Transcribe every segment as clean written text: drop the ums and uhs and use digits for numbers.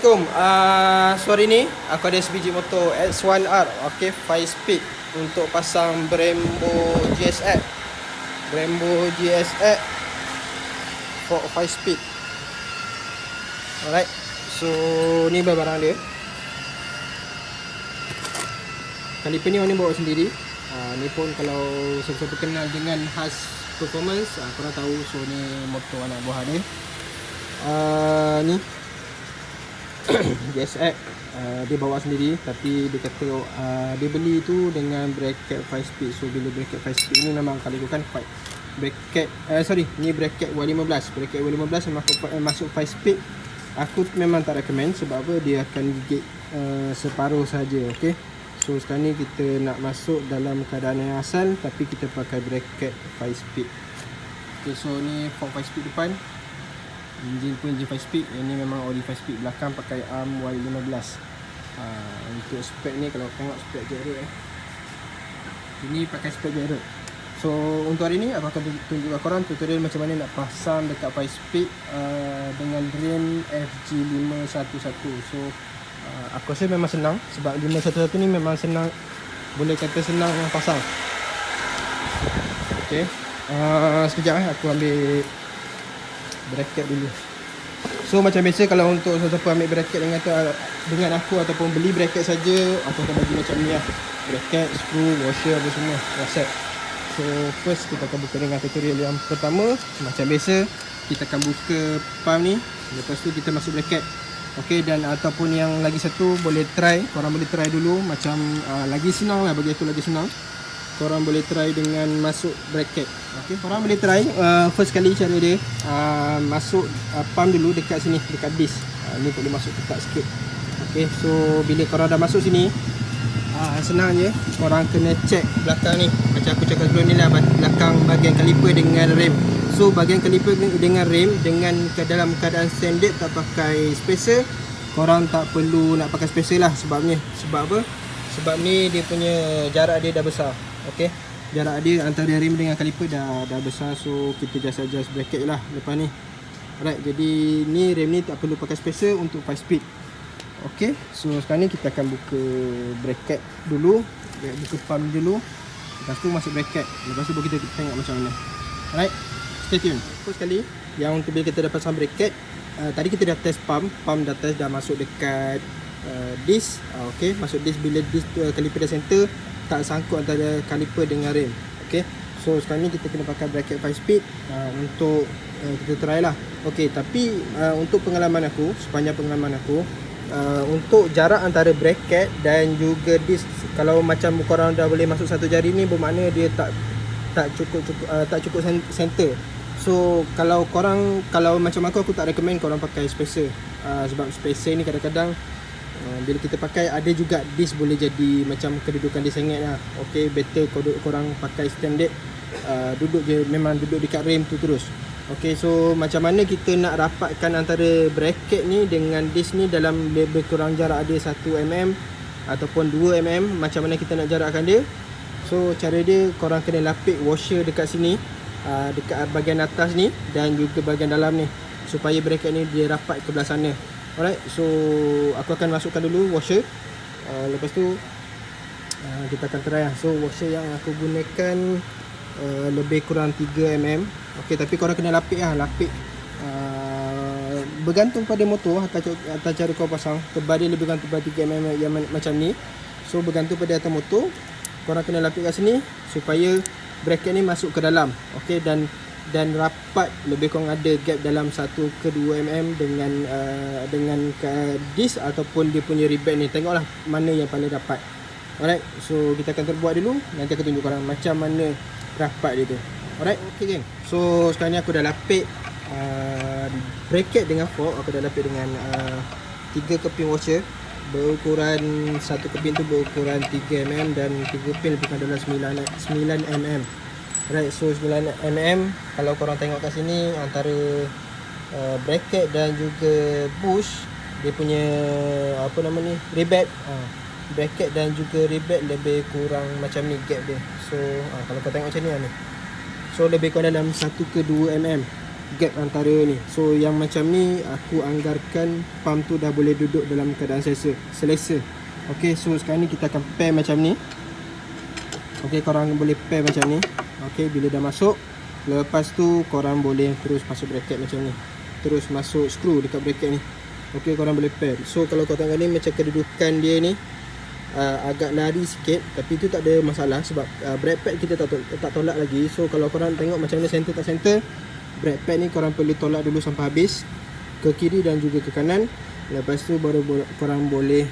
Assalamualaikum. Sore ni aku ada sebiji motor X1R, okey, 5 speed untuk pasang Brembo GSX. Brembo GSX for 5 speed. Alright. So ni barang dia. Kaliper ni orang ni bawa sendiri. Ni pun kalau siapa-siapa kenal dengan khas performance, korang tahu. So ni motor anak buah dia. Ni GSX, dia bawa sendiri, tapi dia kata dia beli tu dengan bracket 5 speed. So bila bracket 5 speed ni memang kalau ikutkan bracket ni bracket W15. Bracket W15 masuk 5 speed, aku memang tak recommend. Sebab apa? Dia akan gigit separuh saja. Okey. So sekarang ni kita nak masuk dalam keadaan yang asal, tapi kita pakai bracket 5 speed. Okay, so ni for 5 speed depan, enjin pun enjin 5 speed. Yang ni memang Audi 5 speed. Belakang pakai arm Y15. Untuk spek ni, kalau tengok spek Jet-Road ini pakai spek Jet-Road. So untuk hari ni aku akan tunjukkan korang tutorial macam mana nak pasang dekat 5 speed dengan rim FG511. So aku rasa memang senang, sebab 511 ni memang senang, boleh kata senang pasang. Okay, sekejap aku ambil bracket dulu. So macam biasa, kalau untuk siapa ambil bracket dengan aku ataupun beli bracket saja, aku akan bagi macam ni lah. Bracket, screw, washer apa semua dah set. So first kita akan buka dengan tutorial yang pertama. Macam biasa, kita akan buka pump ni, lepas tu kita masuk bracket. Okey, dan ataupun yang lagi satu boleh try, korang boleh try dulu. Macam lagi senang lah, bagi aku lagi senang. Korang boleh try dengan masuk bracket. Okey, korang boleh try first kali cara dia masuk pump dulu dekat sini, dekat disc. Ni boleh masuk ketat sikit. Okey, so bila korang dah masuk sini, senang je. Korang kena check belakang ni. Macam aku cakap sebelum ni lah, belakang bahagian kaliper dengan rem. So bahagian kaliper dengan rem, dengan dalam keadaan standard, tak pakai spacer, korang tak perlu nak pakai spacer lah sebabnya. Sebab apa? Sebab ni dia punya jarak dia dah besar. Okey, jarak dia antara rem dengan kaliper dah besar. So kita just adjust bracket lah lepas ni. Alright, jadi ni rem ni tak perlu pakai spacer untuk 5 speed. Okey, so sekarang ni kita akan buka bracket dulu, buka pump dulu, lepas tu masuk bracket, lepas tu kita tengok macam mana. Alright, stay tune. First sekali, yang untuk bila kita dah pasang bracket, tadi kita dah test pump dah test, dah masuk dekat disc. Okey, masuk disc, bila disc kaliper dah center, tak sangkut antara kaliper dengan rem. Okey, so sekarang ni kita kena pakai bracket 5 speed untuk kita try lah. Okey, tapi untuk pengalaman aku, sepanjang pengalaman aku, untuk jarak antara bracket dan juga disc, kalau macam korang dah boleh masuk satu jari ni, bermakna dia tak cukup center. So kalau macam aku tak recommend korang pakai spacer. Sebab spacer ni kadang-kadang bila kita pakai, ada juga disc boleh jadi macam kedudukan dia sengit lah. Okay, better korang pakai standard, duduk je, memang duduk dekat rem tu terus. Okay, so macam mana kita nak rapatkan antara bracket ni dengan disc ni dalam lebih kurang jarak dia 1mm ataupun 2mm, macam mana kita nak jarakkan dia. So cara dia, korang kena lapik washer dekat sini, dekat bahagian atas ni dan juga bahagian dalam ni, supaya bracket ni dia rapat ke belah sana. Alright, so aku akan masukkan dulu washer. Lepas tu kita akan try lah. So washer yang aku gunakan lebih kurang 3mm. Okey, tapi korang kena lapik lah. Lapik bergantung pada motor atas cara kau pasang. Tebal dia lebih kurang tebal 3mm yang macam ni. So bergantung pada atas motor, korang kena lapik kat sini supaya bracket ni masuk ke dalam. Okey, dan rapat, lebih kurang ada gap dalam 1 ke 2mm dengan disc ataupun dia punya rebag ni. Tengoklah mana yang paling rapat. Alright, so kita akan terbuat dulu, nanti aku tunjuk korang macam mana rapat dia tu. Alright, okay geng. So sekarang ni aku dah lapik bracket dengan fork. Aku dah lapik dengan 3 keping washer berukuran, satu keping tu berukuran 3mm dan 3 keping lebih kurang dalam 9mm. Right, so 9mm, kalau korang tengok kat sini, antara bracket dan juga bush, dia punya apa nama ni, rebag, bracket dan juga rebag lebih kurang macam ni gap dia. So kalau kau tengok macam ni lah ni, so lebih kurang dalam 1 ke 2mm. gap antara ni. So yang macam ni aku anggarkan pump tu dah boleh duduk dalam keadaan selesa. Okay, so sekarang ni kita akan pair macam ni. Okay, korang boleh pair macam ni. Okay, bila dah masuk, lepas tu korang boleh terus masuk bracket macam ni, terus masuk screw dekat bracket ni. Okay, korang boleh pair. So kalau korang tengok ni macam kedudukan dia ni agak lari sikit, tapi tu tak ada masalah sebab brake pad kita tak tolak lagi. So kalau korang tengok macam mana center tak center, brake pad ni korang perlu tolak dulu sampai habis, ke kiri dan juga ke kanan. Lepas tu baru korang boleh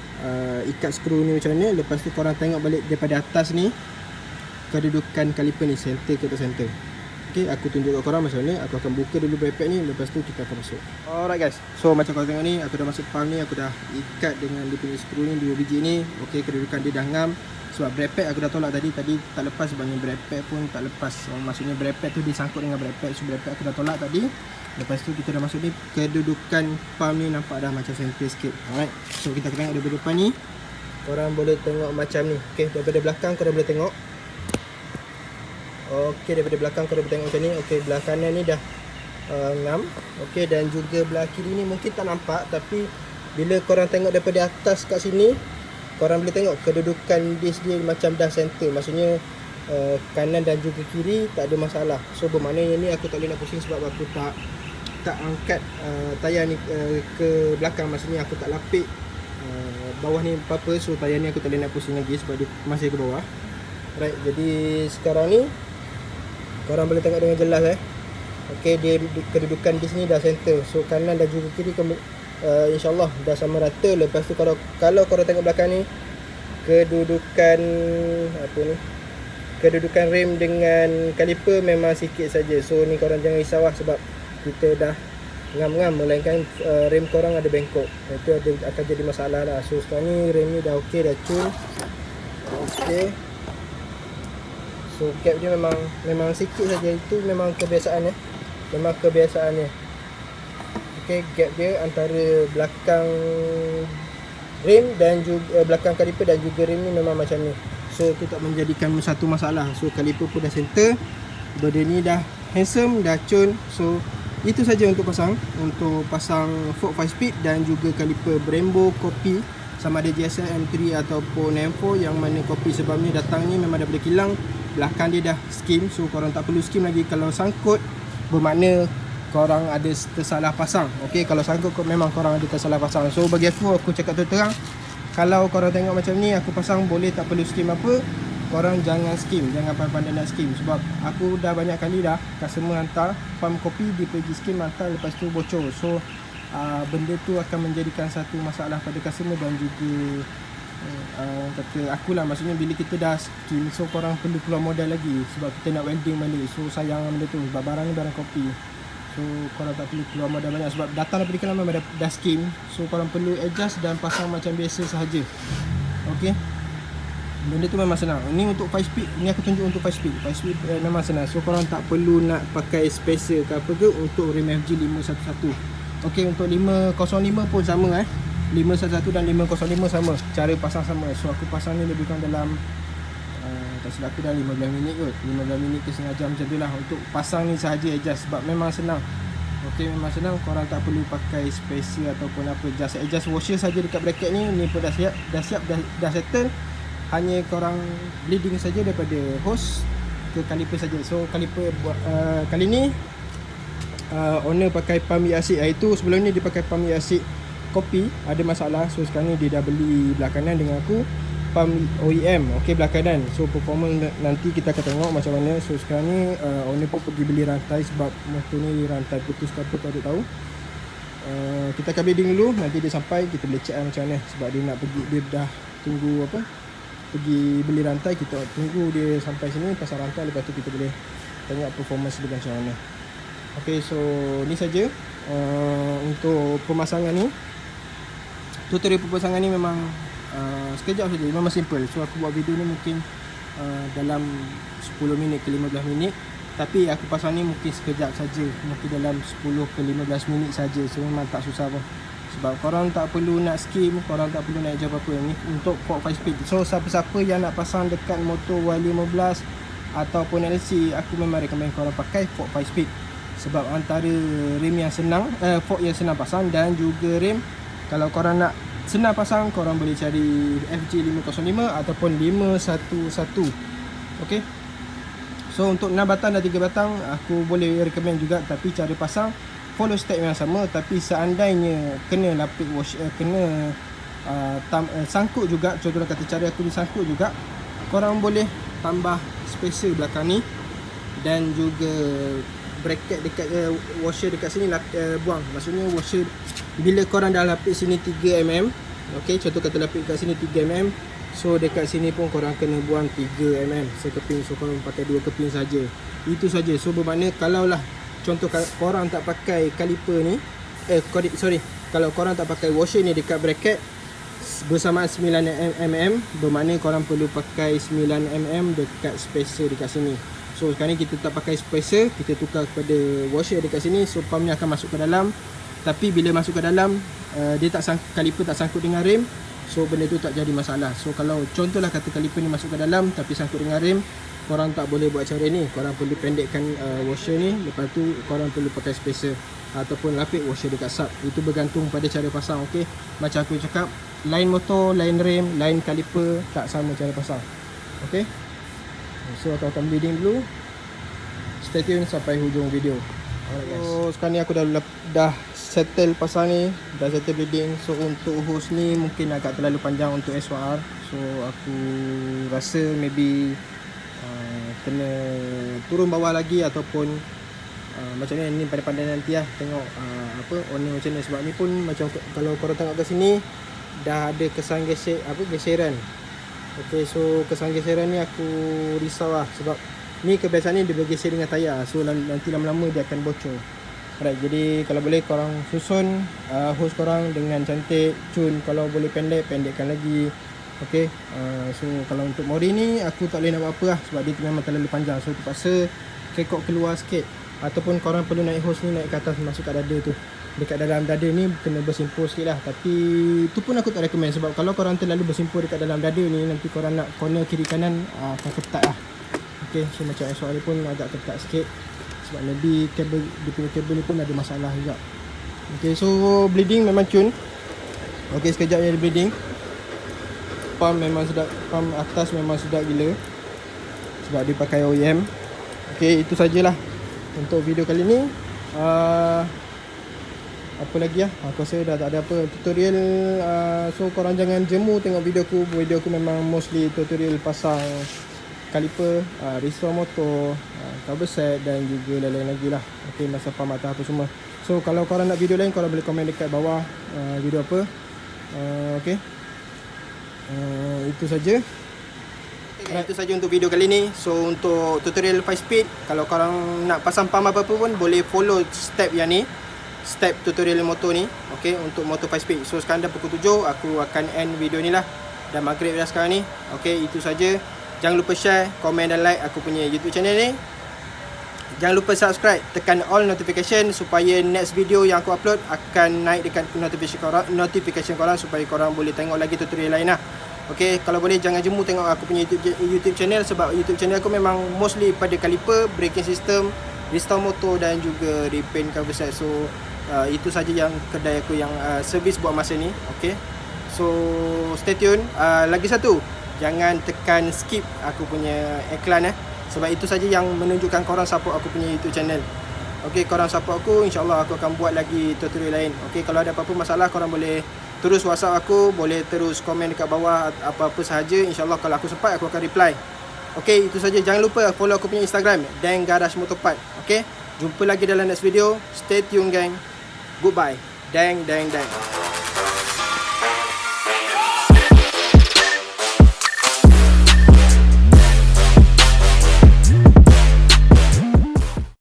ikat skru ni macam ni. Lepas tu korang tengok balik daripada atas ni kedudukan kaliper ni, center ke tak center. Okay, aku tunjuk kat korang macam ni. Aku akan buka dulu brake pad ni, lepas tu kita akan masuk. Alright guys, so macam korang tengok ni, aku dah masuk pump ni. Aku dah ikat dengan dia punya skru ni, 2 biji ni. Okay, kedudukan dia dah ngam. Sebab brake pad aku dah tolak tadi tak lepas, sebabnya brake pad pun tak lepas. Maksudnya brake pad tu disangkut dengan brake pad. So brake pad aku dah tolak tadi. Lepas tu kita dah masuk ni, kedudukan pump ni nampak dah macam center sikit. Alright, so kita akan tengok daripada depan ni. Korang boleh tengok macam ni. Okay, daripada belakang korang boleh tengok. Okey, daripada belakang korang boleh tengok macam ni. Okey, belah kanan ni dah ngam. Okey, dan juga belah kiri ni mungkin tak nampak, tapi bila korang tengok daripada atas kat sini, korang boleh tengok kedudukan disk dia macam dah center. Maksudnya kanan dan juga kiri tak ada masalah. So bermaknanya ni aku tak boleh nak pusing sebab aku tak angkat tayar ni ke belakang. Maksudnya aku tak lapik bawah ni apa-apa. So tayar ni aku tak boleh nak pusing lagi sebab dia masih ke bawah. Right, jadi sekarang ni korang boleh tengok dengan jelas Okey, dia kedudukan disk ni dah center. So kanan dan juga kiri insyaAllah dah sama rata. Lepas tu kalau korang tengok belakang ni, kedudukan kedudukan rem dengan kaliper memang sikit saja. So ni korang jangan risau sebab kita dah ngam-ngam, melainkan rem korang ada bengkok. Itu akan jadi masalah lah. So sekarang ni rem ni dah okey, dah cun. Okey. So gap dia memang sikit saja. Itu memang kebiasaan memang kebiasaannya. Okey, gap dia antara belakang rem dan juga belakang kaliper dan juga rem ni memang macam ni. So itu tak menjadikan satu masalah. So kaliper pun dah center, benda ni dah handsome, dah cun. So itu saja untuk pasang fork 5 speed dan juga kaliper Brembo kopi, sama ada GSR M3 ataupun M4, yang mana kopi sebab ni datang ni memang daripada kilang. Belakang dia dah skim, so korang tak perlu skim lagi. Kalau sangkut bermakna korang ada tersalah pasang. Okey, kalau sangkut memang korang ada tersalah pasang. So bagi aku cakap terang, kalau korang tengok macam ni aku pasang, boleh tak perlu skim apa, korang jangan skim, jangan pandai-pandai nak skim. Sebab aku dah banyak kali dah customer hantar pump kopi, dia pergi skim, hantar lepas tu bocor. So benda tu akan menjadikan satu masalah pada customer dan juga kata akulah. Maksudnya bila kita dah skim, so korang perlu keluar modal lagi sebab kita nak welding balik. So sayang benda tu sebab barang ni barang kopi. So korang tak perlu keluar modal banyak sebab datang daripada kilang memang dah skim. So korang perlu adjust dan pasang macam biasa sahaja. Okey, benda tu memang senang. Ini untuk 5 speed, ni aku tunjuk untuk 5 speed. 5 speed memang senang. So korang tak perlu nak pakai spacer ke apa ke untuk rem FG 511. Okey, untuk 505 pun sama 511 dan 505 sama, cara pasang sama. So aku pasang ni lebih kurang dalam tak silap aku dah 15 minit kot, 15 minit ke setengah jam macam tu lah untuk pasang ni sahaja, adjust. Sebab memang senang. Okey, memang senang. Korang tak perlu pakai spacer ataupun apa, just adjust washer saja dekat bracket ni. Ni pun dah siap, dah settle. Hanya korang bleeding saja daripada hose ke kaliper saja. So kaliper kali ni owner pakai pump acid. Itu sebelum ni dia pakai pump acid kopi, ada masalah. So sekarang ni dia dah beli belah kanan dengan aku pump OEM. Okey, belah kanan. So performance nanti kita akan tengok macam mana. So sekarang ni owner pun pergi beli rantai sebab motor ni rantai putus ke apa, tak tahu. Kita akan bleeding dulu, nanti dia sampai kita boleh check macam mana. Sebab dia nak pergi, dia dah tunggu pergi beli rantai. Kita tunggu dia sampai sini pasang rantai, lepas tu kita boleh tengok performance dia macam mana. Okey, so ni saja untuk pemasangan ni. Tutorial pemasangan ni memang sekejap saja, memang simple. So aku buat video ni mungkin dalam 10 minit ke 15 minit, tapi aku pasang ni mungkin sekejap saja, mungkin dalam 10 ke 15 minit saja. So memang tak susah pun. Sebab korang tak perlu nak skim, korang tak perlu nak adjust apa-apa. Ni untuk fork 5 speed. So siapa-siapa yang nak pasang dekat motor Y15 ataupun LC, aku memang recommend korang pakai fork 5 speed. Sebab antara rem yang senang, fork yang senang pasang dan juga rem, kalau korang nak senang pasang, korang boleh cari FJ505 ataupun 511. Okay. So untuk 6 batang dan 3 batang aku boleh recommend juga, tapi cara pasang follow step yang sama. Tapi seandainya kena lapik wash, kena sangkut juga, contohnya kata cara aku disangkut juga, korang boleh tambah spacer belakang ni dan juga bracket dekat washer dekat sini buang. Maksudnya washer bila korang dah lapik sini 3mm, okey, contoh kata lapik kat sini 3mm, so dekat sini pun korang kena buang 3mm sekeping. So korang pakai 2 keping saja. Itu saja. So bermakna kalau lah contoh korang tak pakai kaliper ni, kalau korang tak pakai washer ni dekat bracket bersamaan 9mm, bermakna korang perlu pakai 9mm dekat spacer dekat sini. So sekarang ni kita tak pakai spacer, kita tukar kepada washer dekat sini. So pump ni akan masuk ke dalam. Tapi bila masuk ke dalam, dia kaliper tak sangkut dengan rem, so benda tu tak jadi masalah. So kalau contohlah kata kaliper ni masuk ke dalam tapi sangkut dengan rem, korang tak boleh buat cara ni. Korang perlu pendekkan washer ni, lepas tu korang perlu pakai spacer ataupun lapik washer dekat sub. Itu bergantung pada cara pasang. Okay, macam aku cakap, line motor, line rem, line kaliper tak sama cara pasang. Okay, so aku akan bleeding dulu. Stay tune sampai hujung video. Alright guys. So sekarang ni aku dah settle pasang ni, dah settle bleeding. So untuk hose ni mungkin agak terlalu panjang untuk SYR. So aku rasa maybe kena turun bawah lagi ataupun macam ni pandai-pandai nanti lah. Tengok owner macam ni. Sebab ni pun macam kalau korang tengok kat sini dah ada kesan geseran. Okay, so kesan geseran ni aku risau lah. Sebab ni kebiasaan ni dia bergeser dengan tayar. So nanti lama-lama dia akan bocor. Alright, jadi kalau boleh korang susun hose korang dengan cantik. Cun kalau boleh pendekkan lagi. Okay, so kalau untuk mori ni aku tak boleh nak buat apa lah, sebab dia memang terlalu panjang. So terpaksa kekok keluar sikit. Ataupun korang perlu naik hose ni naik ke atas, masuk kat dada tu. Dekat dalam dada ni kena bersimpul sikit lah. Tapi tu pun aku tak recommend. Sebab kalau korang terlalu bersimpul dekat dalam dada ni, nanti korang nak corner kiri kanan akan ketat lah. Okay, so macam SOR pun agak ketat sikit. Sebab maybe kabel, dia punya kabel ni pun ada masalah juga. Okay, so bleeding memang cun. Okay, sekejap je bleeding. Pump memang sedap, pump atas memang sedap gila. Sebab dia pakai OEM. Okay, itu sajalah untuk video kali ni. Apa lagi lah, aku rasa dah tak ada apa tutorial. So korang jangan jemu tengok video aku memang mostly tutorial pasang kaliper, restore motor, cover set dan juga lain-lain lagi lah. Okay, masa pump atas apa semua. So kalau korang nak video lain, korang boleh komen dekat bawah video apa. Okay, itu saja. Okay, itu saja untuk video kali ni. So untuk tutorial 5 speed, kalau korang nak pasang pump apa-apa pun boleh follow step yang ni, step tutorial motor ni. Okay, untuk motor 5 speed. So sekarang dah pukul 7, aku akan end video ni lah. Dah maghrib dah sekarang ni. Okay, itu saja. Jangan lupa share, komen dan like aku punya YouTube channel ni. Jangan lupa subscribe, tekan all notification supaya next video yang aku upload akan naik dekat notification korang supaya korang boleh tengok lagi tutorial lain lah. Okay, kalau boleh jangan jemu tengok aku punya YouTube channel, sebab YouTube channel aku memang mostly pada kaliper, braking system, restore motor dan juga repaint cover set. So itu saja yang kedai aku yang servis buat masa ni. Okay, so stay tune. Lagi satu, jangan tekan skip aku punya iklan sebab itu saja yang menunjukkan korang support aku punya YouTube channel. Okay, korang support aku, insyaAllah aku akan buat lagi tutorial lain. Okay, kalau ada apa-apa masalah korang boleh terus WhatsApp aku, boleh terus komen dekat bawah apa-apa sahaja. InsyaAllah kalau aku sempat aku akan reply. Okay, itu saja. Jangan lupa follow aku punya Instagram, Dan Garage Motorpart. Okay, jumpa lagi dalam next video. Stay tune gang. Goodbye. Dang.